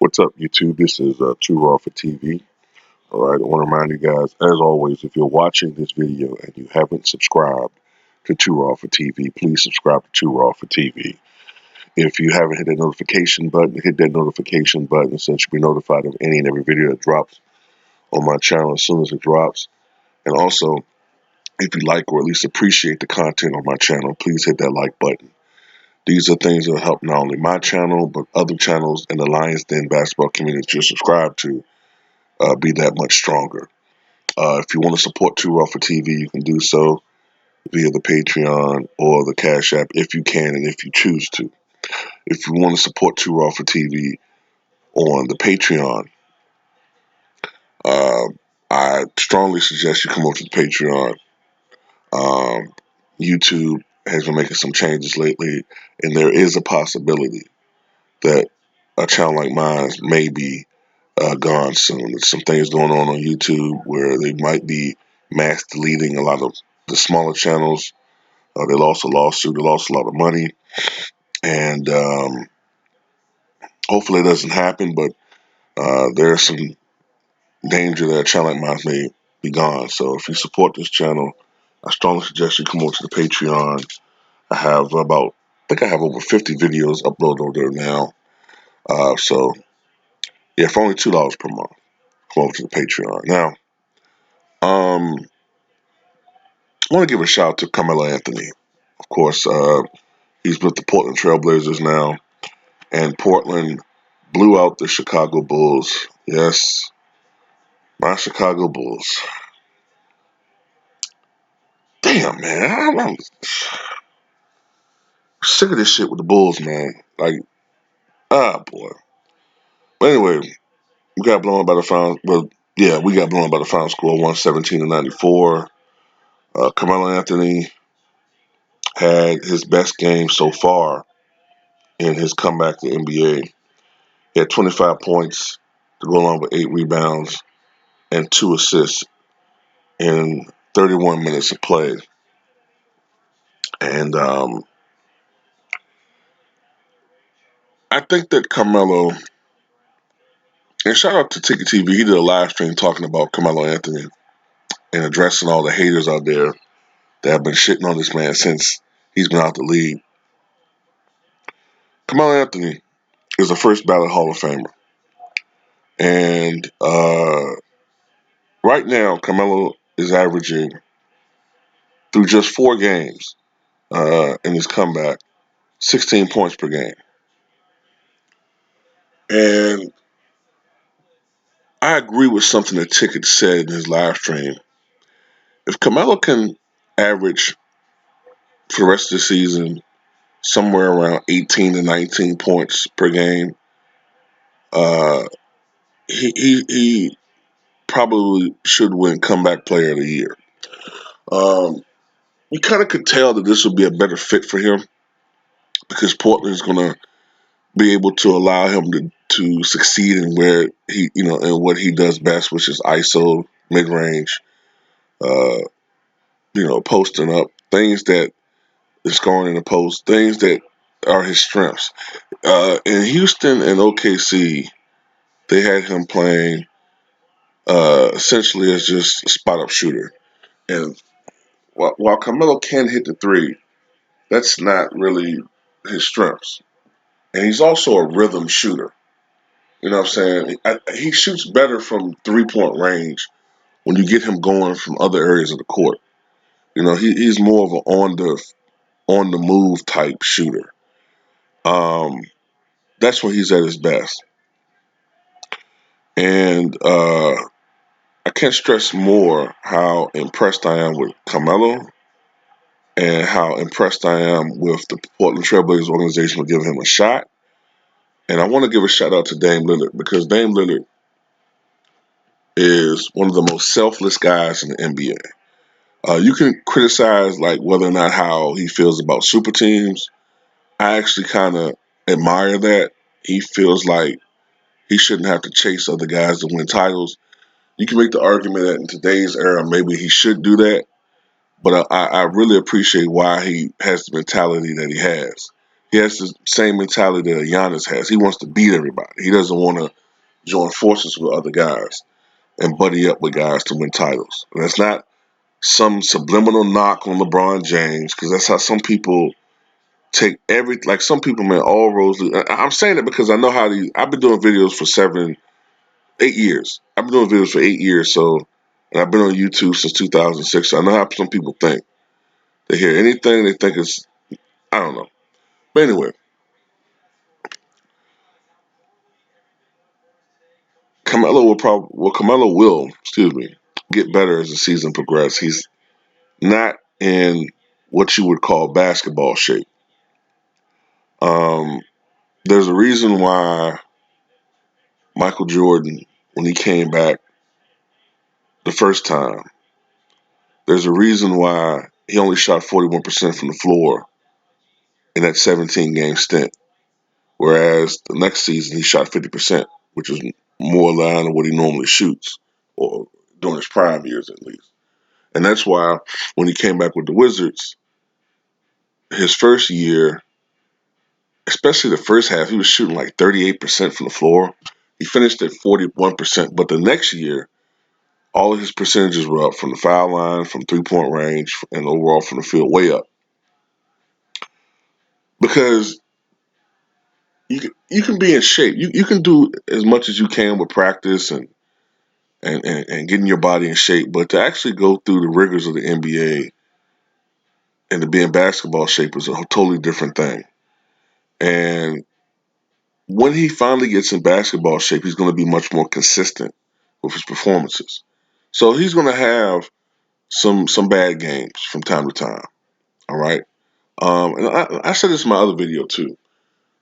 What's up, YouTube? This is Too Raw for TV. All right, I want to remind you guys, as always, if you're watching this video and you haven't subscribed to Too Raw for TV, please subscribe to Too Raw for TV. If you haven't hit that notification button, hit that notification button so that you'll be notified of any and every video that drops on my channel as soon as it drops. And also, if you like or at least appreciate the content on my channel, please hit that like button. These are things that will help not only my channel, but other channels in the Lions Den basketball community that you're subscribed to be that much stronger. If you want to support Too Raw for TV, you can do so via the Patreon or the Cash App if you can and if you choose to. If you want to support Too Raw for TV on the Patreon, uh, I strongly suggest you come over to the Patreon. YouTube has been making some changes lately, and there is a possibility that a channel like mine may be gone soon. There's some things going on YouTube where they might be mass deleting a lot of the smaller channels. They lost a lawsuit. They lost a lot of money. And hopefully it doesn't happen, but there's some danger that a channel like mine may be gone. So if you support this channel, I strongly suggest you come over to the Patreon. I think I have over 50 videos uploaded over there now. So yeah, for only $2 per month, come over to the Patreon. Now, I want to give a shout out to Carmelo Anthony. Of course, he's with the Portland Trailblazers now, and Portland blew out the Chicago Bulls. Yes, my Chicago Bulls. Damn, man, I'm sick of this shit with the Bulls, man. Like, boy. But anyway, we got blown by the final. Well, yeah, we got blown by the final score, 117-94. Carmelo Anthony had his best game so far in his comeback to NBA. He had 25 points to go along with 8 rebounds and 2 assists in 31 minutes of play. And I think that Carmelo, and shout out to Ticket TV, he did a live stream talking about Carmelo Anthony and addressing all the haters out there that have been shitting on this man since he's been out the league. Carmelo Anthony is a first ballot Hall of Famer. And right now, Carmelo is averaging, through just 4 games in his comeback, 16 points per game. And I agree with something that Ticket said in his live stream. If Carmelo can average for the rest of the season somewhere around 18 to 19 points per game, uh, he probably should win Comeback Player of the Year. You kind of could tell that this would be a better fit for him because Portland is going to be able to allow him to succeed in where in what he does best, which is ISO, mid range, uh, posting up, things that is scoring in the post, things that are his strengths. In Houston and OKC, they had him playing essentially as just a spot up shooter. And while Carmelo can hit the three, that's not really his strengths. And he's also a rhythm shooter. You know what I'm saying? He shoots better from 3-point range when you get him going from other areas of the court. He's more of an on the move type shooter. That's when he's at his best. And I can't stress more how impressed I am with Carmelo and how impressed I am with the Portland Trailblazers organization for giving him a shot. And I want to give a shout out to Dame Lillard because Dame Lillard is one of the most selfless guys in the NBA. You can criticize like whether or not how he feels about super teams. I actually kind of admire that. He feels like he shouldn't have to chase other guys to win titles. You can make the argument that in today's era, maybe he should do that. But I really appreciate why he has the mentality that he has. He has the same mentality that Giannis has. He wants to beat everybody. He doesn't want to join forces with other guys and buddy up with guys to win titles. And that's not some subliminal knock on LeBron James, because that's how some people take like some people, man, all roads. I'm saying it because I know how I've been doing videos for 8 years. I've been doing videos for 8 years, and I've been on YouTube since 2006. So I know how some people think. They hear anything, they think it's, I don't know. But anyway, Carmelo will, excuse me, get better as the season progresses. He's not in what you would call basketball shape. Um, there's a reason why Michael Jordan, when he came back the first time, there's a reason why he only shot 41% from the floor in that 17 game stint, whereas the next season he shot 50%, which is more in line with what he normally shoots, or during his prime years at least. And that's why when he came back with the Wizards, his first year, especially the first half, he was shooting like 38% from the floor. He finished at 41%, but the next year, all of his percentages were up from the foul line, from 3-point range, and overall from the field, way up. Because you can be in shape. You can do as much as you can with practice and getting your body in shape, but to actually go through the rigors of the NBA and to be in basketball shape is a totally different thing. And when he finally gets in basketball shape, he's going to be much more consistent with his performances. So he's going to have some bad games from time to time. All right. And I said this in my other video too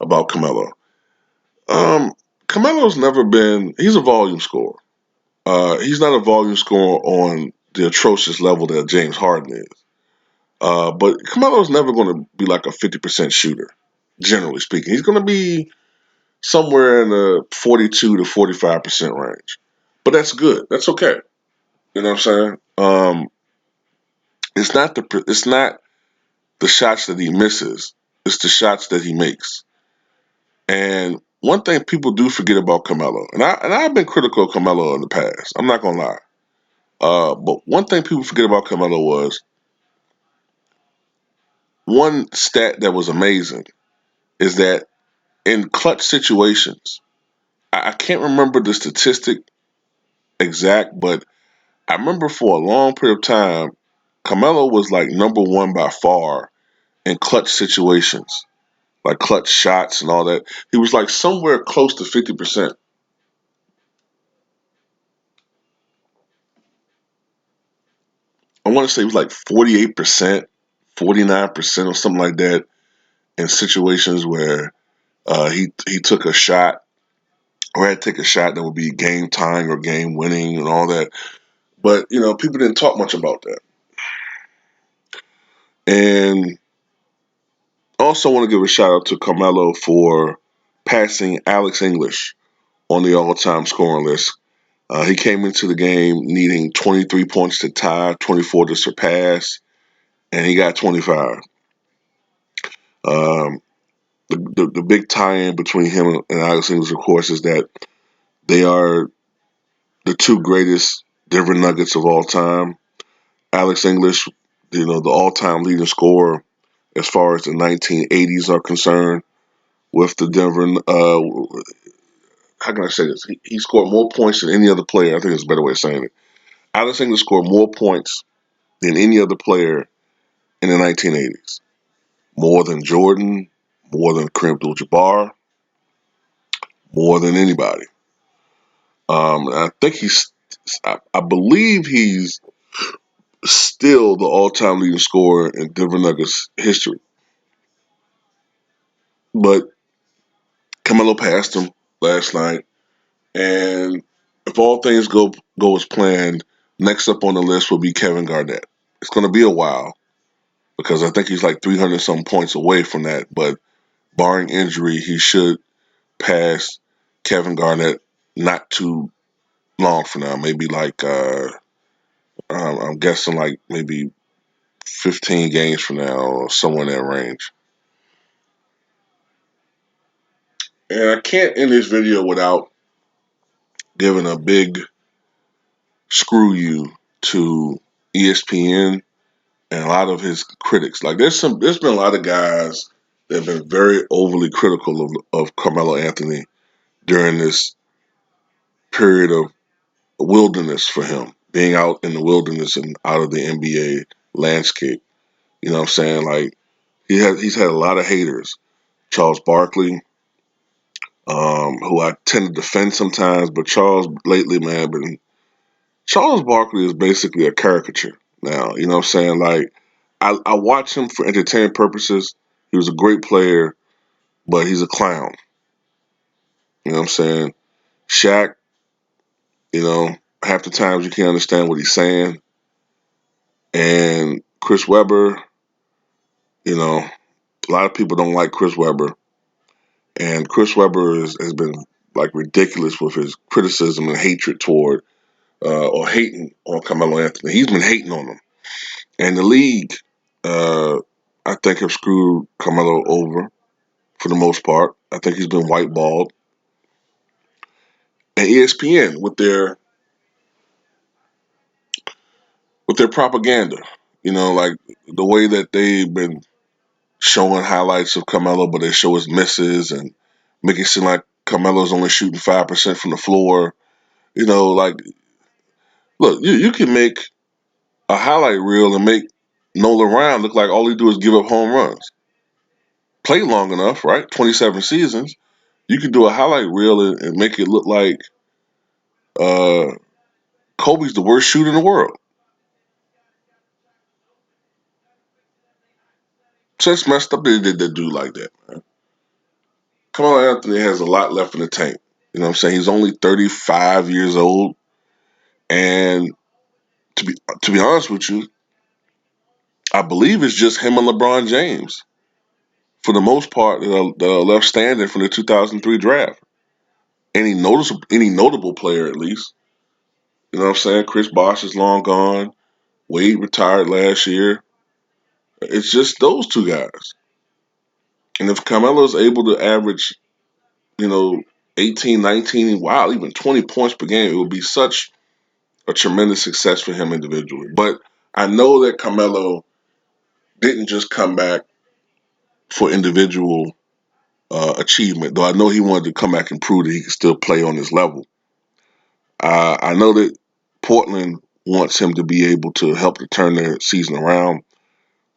about Carmelo. Um, Carmelo's never been. He's a volume scorer. He's not a volume scorer on the atrocious level that James Harden is. But Carmelo's never going to be like a 50% shooter, generally speaking. He's going to be somewhere in the 42 to 45% range. But that's good. That's okay. You know what I'm saying? It's not the shots that he misses. It's the shots that he makes. And one thing people do forget about Carmelo, and I've been critical of Carmelo in the past. I'm not gonna lie. But one thing people forget about Carmelo was one stat that was amazing is that in clutch situations, I can't remember the statistic exact, but I remember for a long period of time, Carmelo was like number one by far in clutch situations, like clutch shots and all that. He was like somewhere close to 50%. I want to say it was like 48%, 49% or something like that in situations where he took a shot or had to take a shot that would be game tying or game winning and all that. But, people didn't talk much about that. And also want to give a shout out to Carmelo for passing Alex English on the all-time scoring list. He came into the game needing 23 points to tie, 24 to surpass, and he got 25. Um, the big tie-in between him and Alex English, of course, is that they are the two greatest Denver Nuggets of all time. Alex English, the all-time leading scorer as far as the 1980s are concerned with the Denver. How can I say this? He scored more points than any other player. I think it's a better way of saying it. Alex English scored more points than any other player in the 1980s. More than Jordan, more than Kareem Abdul-Jabbar, more than anybody. I think I believe he's still the all-time leading scorer in Denver Nuggets history. But Carmelo passed him last night, and if all things go as planned, next up on the list will be Kevin Garnett. It's going to be a while because I think he's like 300 some points away from that. But barring injury, he should pass Kevin Garnett not too long from now. Maybe like I'm guessing like maybe 15 games from now or somewhere in that range. And I can't end this video without giving a big screw you to ESPN and a lot of his critics. Like there's been a lot of guys that have been very overly critical of Carmelo Anthony during this period of wilderness for him, being out in the wilderness and out of the NBA landscape. You know what I'm saying? Like he's had a lot of haters. Charles Barkley, who I tend to defend sometimes, but Charles lately, man, Charles Barkley is basically a caricature now. You know what I'm saying? Like I watch him for entertainment purposes. He was a great player, but he's a clown. You know what I'm saying? Shaq, you know, half the times you can't understand what he's saying. And Chris Webber, you know, a lot of people don't like Chris Webber. And Chris Webber has been like ridiculous with his criticism and hatred toward or hating on Carmelo Anthony. He's been hating on him. And the league, uh, I think, have screwed Carmelo over for the most part. I think he's been whiteballed. And ESPN with their propaganda, you know, like the way that they've been showing highlights of Carmelo, but they show his misses and make it seem like Carmelo's only shooting 5% from the floor. You know, like look, you can make a highlight reel and make Nolan Ryan look like all he do is give up home runs. Play long enough, right? 27 seasons. You could do a highlight reel and make it look like uh, Kobe's the worst shooter in the world. So it's messed up they did that dude like that, man. Carmelo Anthony has a lot left in the tank. You know what I'm saying? He's only 35 years old. And to be to be honest with you, I believe it's just him and LeBron James for the most part that are left standing from the 2003 draft. Any notable player at least. You know what I'm saying? Chris Bosh is long gone. Wade retired last year. It's just those two guys. And if Carmelo's able to average, you know, 18, 19, wow, even 20 points per game, it would be such a tremendous success for him individually. But I know that Carmelo didn't just come back for individual achievement, though I know he wanted to come back and prove that he could still play on this level. I know that Portland wants him to be able to help to turn their season around.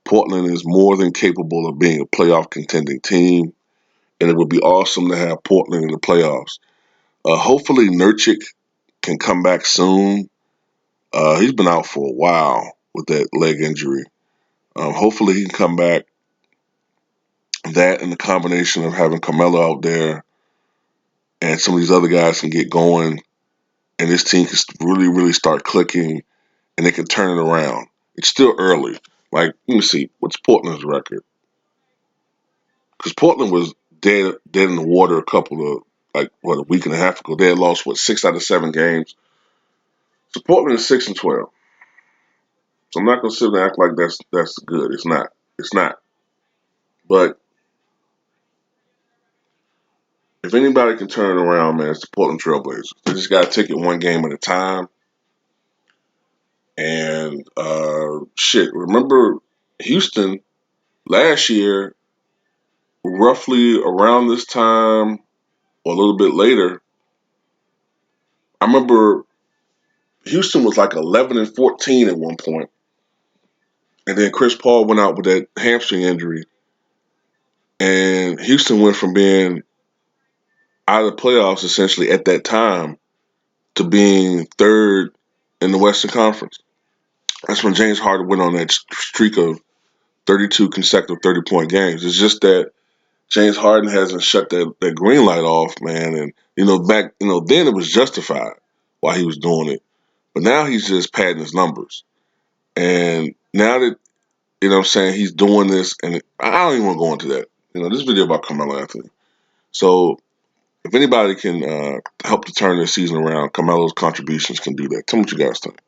Portland is more than capable of being a playoff contending team, and it would be awesome to have Portland in the playoffs. Hopefully, Nurkic can come back soon. He's been out for a while with that leg injury. Hopefully, he can come back. That and the combination of having Carmelo out there and some of these other guys can get going, and this team can really, really start clicking, and they can turn it around. It's still early. Like, let me see, what's Portland's record? Because Portland was dead in the water a couple of a week and a half ago. They had lost 6 out of 7 games. So Portland is 6-12. So I'm not gonna sit there and act like that's good. It's not. It's not. But if anybody can turn it around, man, it's the Portland Trailblazers. They just gotta take it one game at a time. And shit, remember Houston last year, roughly around this time or a little bit later. I remember Houston was like 11-14 at one point, and then Chris Paul went out with that hamstring injury, and Houston went from being out of the playoffs essentially at that time to being third in the Western Conference. That's when James Harden went on that streak of 32 consecutive 30-point games. It's just that James Harden hasn't shut that green light off, man. And, then it was justified why he was doing it. But now he's just padding his numbers. And now that, what I'm saying, he's doing this, and I don't even want to go into that. This video about Carmelo Anthony. So if anybody can help to turn this season around, Carmelo's contributions can do that. Tell me what you guys think.